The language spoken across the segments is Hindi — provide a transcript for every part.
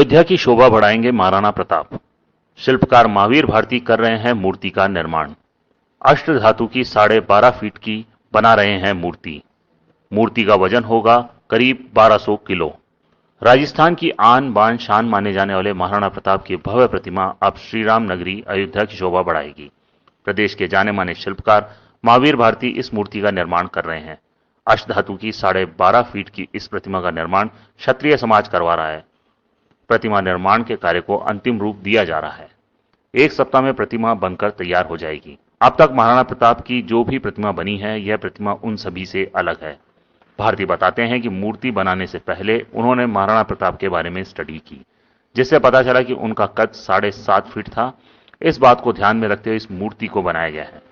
अयोध्या की शोभा बढ़ाएंगे महाराणा प्रताप। शिल्पकार महावीर भारती कर रहे हैं मूर्ति का निर्माण। अष्ट धातु की 12.5 फीट की बना रहे हैं मूर्ति। मूर्ति का वजन होगा करीब 1200 किलो। राजस्थान की आन बान शान माने जाने वाले महाराणा प्रताप की भव्य प्रतिमा अब श्री राम नगरी अयोध्या की शोभा बढ़ाएगी। प्रदेश के जाने माने शिल्पकार महावीर भारती इस मूर्ति का निर्माण कर रहे हैं। अष्टधातु की 12.5 फीट की इस प्रतिमा का निर्माण क्षत्रिय समाज करवा रहा है। प्रतिमा निर्माण के कार्य को अंतिम रूप दिया जा रहा है। एक सप्ताह में प्रतिमा बनकर तैयार हो जाएगी। अब तक महाराणा प्रताप की जो भी प्रतिमा बनी है, यह प्रतिमा उन सभी से अलग है। भारती बताते हैं कि मूर्ति बनाने से पहले उन्होंने महाराणा प्रताप के बारे में स्टडी की, जिससे पता चला कि उनका कद 7.5 फीट था। इस बात को ध्यान में रखते हुए इस मूर्ति को बनाया गया है।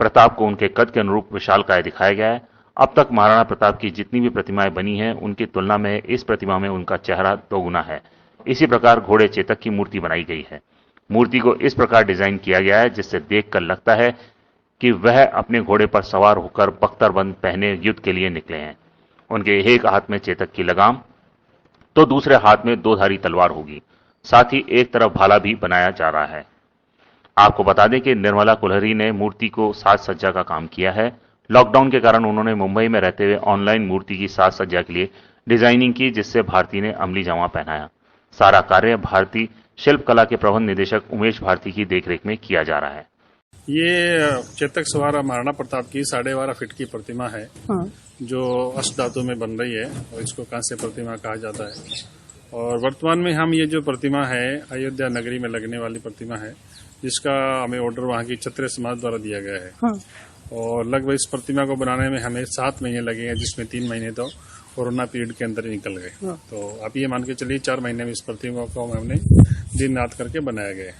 प्रताप को उनके कद के अनुरूप विशालकाय दिखाया गया है। अब तक महाराणा प्रताप की जितनी भी प्रतिमाएं बनी हैं, उनकी तुलना में इस प्रतिमा में उनका चेहरा दोगुना है। इसी प्रकार घोड़े चेतक की मूर्ति बनाई गई है। मूर्ति को इस प्रकार डिजाइन किया गया है जिससे देखकर लगता है कि वह अपने घोड़े पर सवार होकर बख्तरबंद पहने युद्ध के लिए निकले हैं। उनके एक हाथ में चेतक की लगाम तो दूसरे हाथ में 2 धारी तलवार होगी। साथ ही एक तरफ भाला भी बनाया जा रहा है। आपको बता दें कि निर्मला कुलहरी ने मूर्ति को साज सज्जा का काम किया है। लॉकडाउन के कारण उन्होंने मुंबई में रहते हुए ऑनलाइन मूर्ति की साज सज्जा के लिए डिजाइनिंग की, जिससे भारती ने अमली जामा पहनाया। सारा कार्य भारती शिल्प कला के प्रबंध निदेशक उमेश भारती की देखरेख में किया जा रहा है। ये चेतक सवार महाराणा प्रताप की 12.5 फीट की प्रतिमा है। जो अष्ट धातु में बन रही है और इसको कांस्य प्रतिमा कहा जाता है। और वर्तमान में हम ये जो प्रतिमा है अयोध्या नगरी में लगने वाली प्रतिमा है, जिसका हमें ऑर्डर वहाँ की क्षत्रिय समाज द्वारा दिया गया है। और लगभग इस प्रतिमा को बनाने में हमें 7 महीने लगेंगे, जिसमें 3 महीने तो कोरोना पीरियड के अंदर ही निकल गए। तो आप ये मान के चलिए 4 महीने में इस प्रतिमा को हमने दिन रात करके बनाया गया।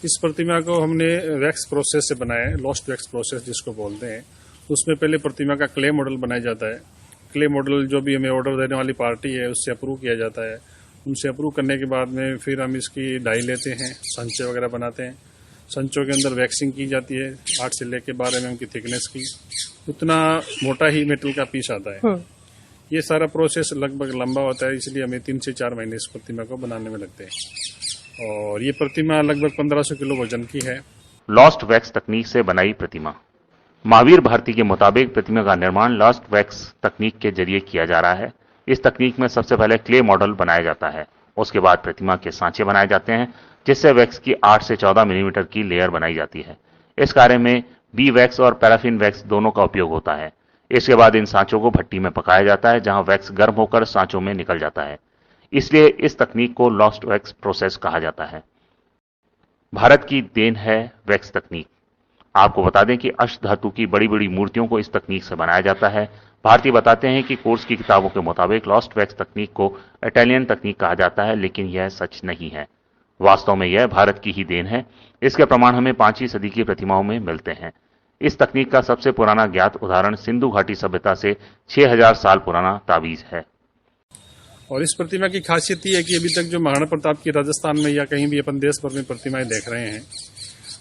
इस प्रतिमा को हमने वैक्स प्रोसेस से बनाया है, लॉस्ट वैक्स प्रोसेस जिसको बोलते हैं। उसमें पहले प्रतिमा का क्ले मॉडल बनाया जाता है। क्ले मॉडल जो भी हमें ऑर्डर देने वाली पार्टी है उससे अप्रूव किया जाता है। उनसे अप्रूव करने के बाद में फिर हम इसकी डाई लेते हैं, संचे वगैरह बनाते हैं। संचों के अंदर वैक्सिंग की जाती है 8 से लेके 12 mm की थिकनेस की। उतना मोटा ही मेटल का पीस आता है। ये सारा प्रोसेस लगभग लंबा होता है, इसलिए हमें 3 से 4 महीने इस प्रतिमा को बनाने में लगते हैं। और ये प्रतिमा लगभग 1500 किलो वजन की है। लॉस्ट वैक्स तकनीक से बनाई प्रतिमा। महावीर भारती के मुताबिक प्रतिमा का निर्माण लॉस्ट वैक्स तकनीक के जरिए किया जा रहा है। इस तकनीक में सबसे पहले क्ले मॉडल बनाया जाता है। उसके बाद प्रतिमा के सांचे बनाए जाते हैं, जिससे वैक्स की 8 से 14 मिलीमीटर की लेयर बनाई जाती है। इस कार्य में बी वैक्स और पैराफिन वैक्स दोनों का उपयोग होता है। इसके बाद इन सांचों को भट्टी में पकाया जाता है, जहां वैक्स गर्म होकर सांचों में निकल जाता है। इसलिए इस तकनीक को लॉस्ट वैक्स प्रोसेस कहा जाता है। भारत की देन है वैक्स तकनीक। आपको बता दें कि अष्ट धातु की बड़ी बड़ी मूर्तियों को इस तकनीक से बनाया जाता है। भारती बताते हैं कि कोर्स की किताबों के मुताबिक लॉस्ट वैक्स तकनीक को इटालियन तकनीक कहा जाता है, लेकिन यह सच नहीं है। वास्तव में यह भारत की ही देन है। इसके प्रमाण हमें 5वीं सदी की प्रतिमाओं में मिलते हैं। इस तकनीक का सबसे पुराना ज्ञात उदाहरण सिंधु घाटी सभ्यता से 6000 साल पुराना ताबीज है। और इस प्रतिमा की खासियत ये है कि अभी तक जो महाराणा प्रताप की राजस्थान में या कहीं भी अपन देश भर में प्रतिमाएं देख रहे हैं,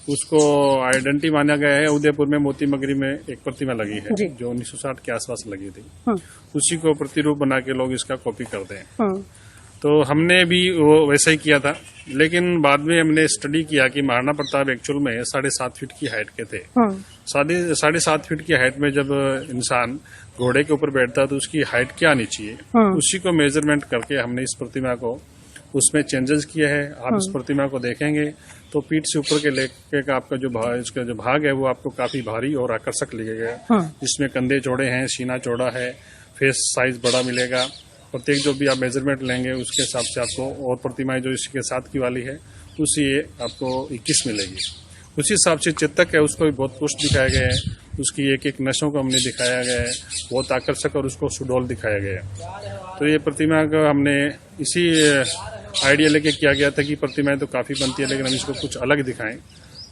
उसको आइडेंटिटी माना गया है। उदयपुर में मोती मगरी में एक प्रतिमा लगी है जो 1960 के आसपास लगी थी। उसी को प्रतिरूप बना के लोग इसका कॉपी करते हैं। तो हमने भी वो वैसा ही किया था, लेकिन बाद में हमने स्टडी किया कि महाराणा प्रताप एक्चुअल में 7.5 फीट की हाइट के थे। 7.5 फीट की हाइट में जब इंसान घोड़े के ऊपर बैठता है तो उसकी हाइट क्या आनी चाहिए, उसी को मेजरमेंट करके हमने इस प्रतिमा को उसमें चेंजेस किए हैं। आप इस प्रतिमा को देखेंगे तो पीठ से ऊपर के लेके का आपका इसका जो भाग है वो आपको काफी भारी और आकर्षक लगेगा। जिसमें कंधे चौड़े हैं, सीना चौड़ा है, फेस साइज बड़ा मिलेगा। प्रत्येक जो भी आप मेजरमेंट लेंगे उसके हिसाब से आपको, और प्रतिमाएं जो इसके साथ की वाली है उसी आपको 21 मिलेगी। उसी हिसाब से चेतक है, उसको भी बहुत पुष्ट दिखाया गया है। उसकी एक एक नसों को हमने दिखाया गया है, बहुत आकर्षक, और उसको सुडौल दिखाया गया है। तो ये प्रतिमा को हमने इसी आइडिया लेके किया गया था कि प्रतिमाएं तो काफी बनती है, लेकिन हम इसको कुछ अलग दिखाएं।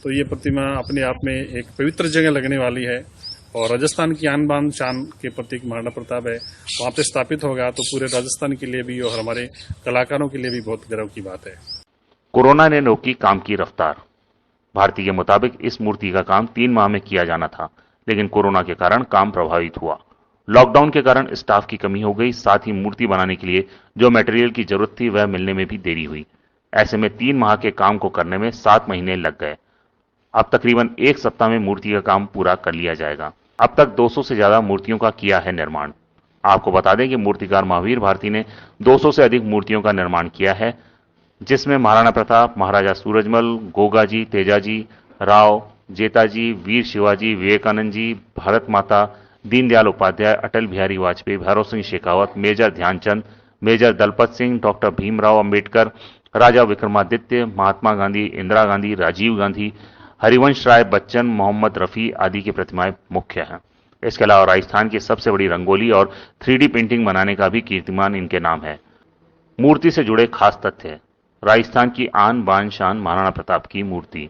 तो ये प्रतिमा अपने आप में एक पवित्र जगह लगने वाली है। और राजस्थान की आन बान शान के प्रतीक महाराणा प्रताप है, वहां पे स्थापित होगा तो पूरे राजस्थान के लिए भी और हमारे कलाकारों के लिए भी बहुत गर्व की बात है। कोरोना ने रोकी काम की रफ्तार। भारती के मुताबिक इस मूर्ति का काम 3 माह में किया जाना था, लेकिन कोरोना के कारण काम प्रभावित हुआ। लॉकडाउन के कारण स्टाफ की कमी हो गई, साथ ही मूर्ति बनाने के लिए जो मटेरियल की जरूरत थी वह मिलने में भी देरी हुई। ऐसे में 3 माह के काम को करने में 7 महीने लग गए। अब तकरीबन 1 सप्ताह में मूर्ति का काम पूरा कर लिया जाएगा। अब तक 200 से ज्यादा मूर्तियों का किया है निर्माण। आपको बता दें कि मूर्तिकार महावीर भारती ने 200 से अधिक मूर्तियों का निर्माण किया है, जिसमें महाराणा प्रताप, महाराजा सूरजमल, गोगाजी, तेजाजी, राव, जेताजी, वीर Shivaji, Vivekananda ji, Bharat Mata, Deendayal Upadhyay, Atal Bihari Vajpayee, Bhairon Singh Shekhawat, major Dhyanchand, major Dalpat Singh, doctor Bhimrao Ambedkar, Raja Vikramaditya, Mahatma Gandhi, Indira Gandhi, Rajiv Gandhi, Harivansh Rai Bachchan, Mohammed Rafi आदि की प्रतिमाएं मुख्य हैं। इसके अलावा राजस्थान की सबसे बड़ी रंगोली और 3D पेंटिंग बनाने का भी कीर्तिमान इनके नाम है। मूर्ति से जुड़े खास तथ्य। राजस्थान की आन बान शान महाराणा प्रताप की मूर्ति।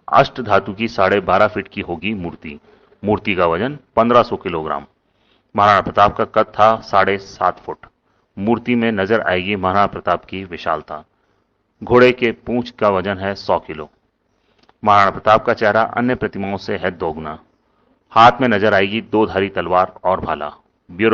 अष्ट धातु की 12.5 फीट की होगी मूर्ति। मूर्ति का वजन 1500 किलोग्राम। महाराणा प्रताप का कद था 7.5 फुट। मूर्ति में नजर आएगी महाराणा प्रताप की विशालता। घोड़े के पूंछ का वजन है 100 किलो। महाराणा प्रताप का चेहरा अन्य प्रतिमाओं से है दोगुना। हाथ में नजर आएगी 2 धारी तलवार और भाला। ब्यूरो